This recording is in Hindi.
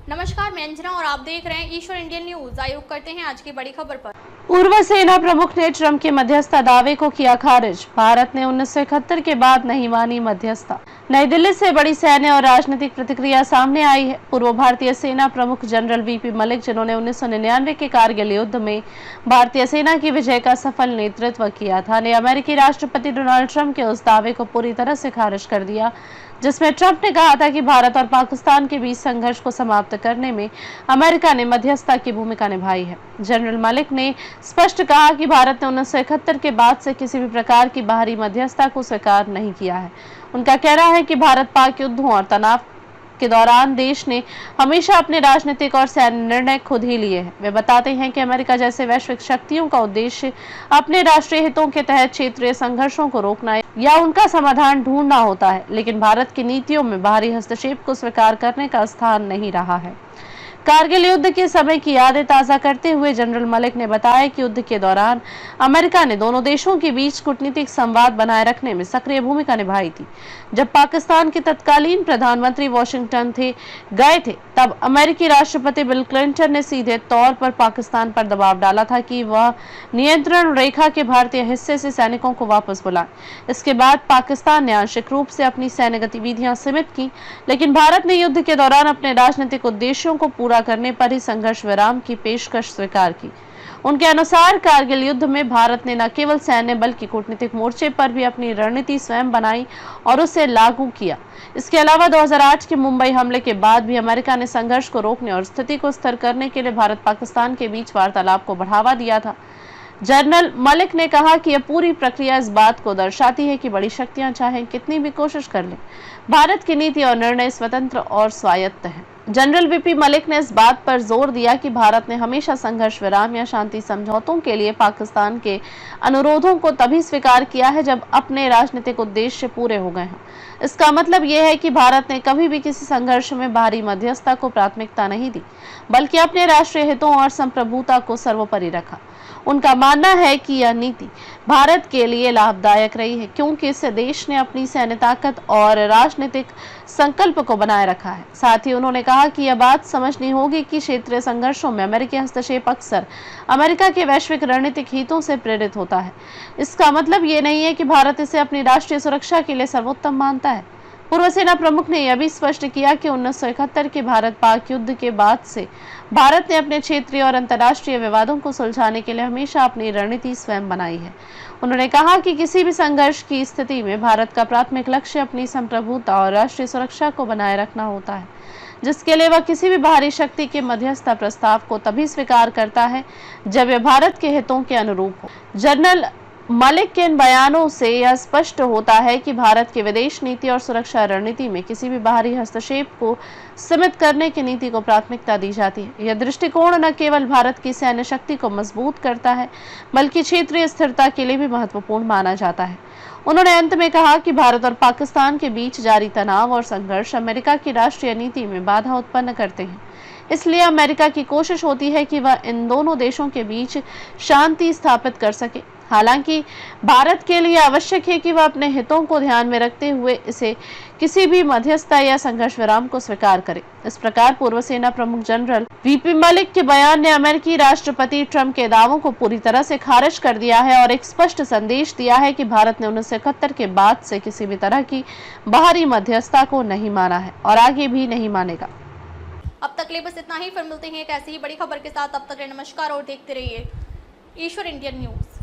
नमस्कार, मैं अंजना और आप देख रहे हैं ईश्वर इंडियन न्यूज। आयोग करते हैं आज की बड़ी खबर पर। पूर्व सेना प्रमुख ने ट्रंप के मध्यस्थता दावे को किया खारिज। भारत ने 1971 के बाद नहीं मानी मध्यस्थता। नई दिल्ली से बड़ी सैन्य और राजनीतिक प्रतिक्रिया सामने आई है। पूर्व भारतीय सेना प्रमुख जनरल वीपी मलिक, जिन्होंने 1999 के कारगिल युद्ध में भारतीय सेना की विजय का सफल नेतृत्व किया था, ने अमेरिकी राष्ट्रपति डोनाल्ड ट्रंप के उस दावे को पूरी तरह से खारिज कर दिया जिसमें ट्रंप ने कहा था कि भारत और पाकिस्तान के बीच संघर्ष को समाप्त करने में अमेरिका ने मध्यस्थता की भूमिका निभाई है। जनरल मलिक ने स्पष्ट कहा कि भारत ने 1971 के बाद से किसी भी प्रकार की बाहरी मध्यस्थता को स्वीकार नहीं किया है। उनका कहना है कि भारत पाक युद्धों और तनाव के दौरान देश ने हमेशा अपने राजनीतिक और सैन्य निर्णय खुद ही लिए हैं। वे बताते हैं कि अमेरिका जैसे वैश्विक शक्तियों का उद्देश्य अपने राष्ट्रीय हितों के तहत क्षेत्रीय संघर्षों को रोकना या उनका समाधान ढूंढना होता है, लेकिन भारत की नीतियों में बाहरी हस्तक्षेप को स्वीकार करने का स्थान नहीं रहा है। कारगिल युद्ध के समय की यादें ताज़ा करते हुए जनरल मलिक ने बताया कि युद्ध के दौरान अमेरिका ने दोनों देशों के बीच कूटनीतिक संवाद बनाए रखने में सक्रिय भूमिका निभाई थी। जब पाकिस्तान के तत्कालीन प्रधानमंत्री वॉशिंगटन गए थे, तब अमेरिकी राष्ट्रपति बिल क्लिंटन ने सीधे तौर पर पाकिस्तान पर दबाव डाला था कि वह नियंत्रण रेखा के भारतीय हिस्से से सैनिकों को वापस बुलाए। इसके बाद पाकिस्तान ने आंशिक रूप से अपनी सैन्य गतिविधियां सीमित की, लेकिन भारत ने युद्ध के दौरान अपने राजनीतिक उद्देश्यों को पूरा करने पर ही संघर्ष विराम की पेशकश स्वीकार की। उनके अनुसार कारगिल युद्ध में भारत ने न केवल सैन्य बल्कि कूटनीतिक मोर्चे पर भी अपनी रणनीति स्वयं बनाई और उसे लागू किया। इसके अलावा 2008 के मुंबई हमले के बाद भी अमेरिका ने संघर्ष को रोकने और स्थिति को स्थिर करने के लिए भारत पाकिस्तान के बीच वार्तालाप को बढ़ावा दिया था। जनरल मलिक ने कहा कि यह पूरी प्रक्रिया इस बात को दर्शाती है कि बड़ी शक्तियां चाहे कितनी भी कोशिश कर लें, भारत की नीति और निर्णय स्वतंत्र और स्वायत्त हैं। जनरल वीपी मलिक ने इस बात पर जोर दिया कि भारत ने हमेशा संघर्ष विराम या शांति समझौतों के लिए पाकिस्तान के अनुरोधों को तभी स्वीकार किया है जब अपने राजनीतिक उद्देश्य पूरे हो गए हों। इसका मतलब यह है कि भारत ने कभी भी किसी संघर्ष में बाहरी मध्यस्थता को प्राथमिकता नहीं दी, बल्कि अपने राष्ट्रीय हितों और संप्रभुता को सर्वोपरि रखा। उनका मानना है कि यह नीति भारत के लिए लाभदायक रही है, क्योंकि इससे देश ने अपनी सैन्य ताकत और राजनीतिक संकल्प को बनाए रखा है। साथ ही उन्होंने कहा कि यह बात समझनी होगी कि क्षेत्रीय संघर्षों में अमेरिकी हस्तक्षेप अक्सर अमेरिका के वैश्विक रणनीतिक हितों से प्रेरित होता है। इसका मतलब ये नहीं है कि भारत इसे अपनी राष्ट्रीय सुरक्षा के लिए सर्वोत्तम मानता है। पूर्व सेना प्रमुख ने यह भी स्पष्ट किया कि 1971 के भारत पाक युद्ध के बाद से भारत ने अपने क्षेत्रीय और अंतर्राष्ट्रीय विवादों को सुलझाने के लिए हमेशा अपनी रणनीति स्वयं बनाई है। उन्होंने कहा कि किसी भी संघर्ष की स्थिति में भारत का प्राथमिक लक्ष्य अपनी संप्रभुता और राष्ट्रीय सुरक्षा को बनाए रखना होता है, जिसके लिए वह किसी भी बाहरी शक्ति के मध्यस्थता प्रस्ताव को तभी स्वीकार करता है जब यह भारत के हितों के अनुरूप हो। जनरल मलिक के इन बयानों से यह स्पष्ट होता है कि भारत की विदेश नीति और सुरक्षा रणनीति में किसी भी बाहरी हस्तक्षेप को सीमित करने की नीति को प्राथमिकता दी जाती है। यह दृष्टिकोण न केवल भारत की सैन्य शक्ति को मजबूत करता है, बल्कि क्षेत्रीय स्थिरता के लिए भी महत्वपूर्ण माना जाता है। उन्होंने अंत में कहा कि भारत और पाकिस्तान के बीच जारी तनाव और संघर्ष अमेरिका की राष्ट्रीय नीति में बाधा उत्पन्न करते हैं। इसलिए अमेरिका की कोशिश होती है कि वह इन दोनों देशों के बीच शांति स्थापित कर सके। हालांकि भारत के लिए आवश्यक है कि वह अपने हितों को ध्यान में रखते हुए इसे किसी भी मध्यस्थता या संघर्ष विराम को स्वीकार करे। इस प्रकार पूर्व सेना प्रमुख जनरल वीपी मलिक के बयान ने अमेरिकी राष्ट्रपति ट्रंप के दावों को पूरी तरह से खारिज कर दिया है और एक स्पष्ट संदेश दिया है कि भारत ने 1971 के बाद से किसी भी तरह की बाहरी मध्यस्थता को नहीं माना है और आगे भी नहीं मानेगा। अब तक ले बस इतना ही, फिर मिलते हैं एक ऐसी ही बड़ी खबर के साथ। अब तक नमस्कार और देखते रहिए ईश्वर इंडियन न्यूज।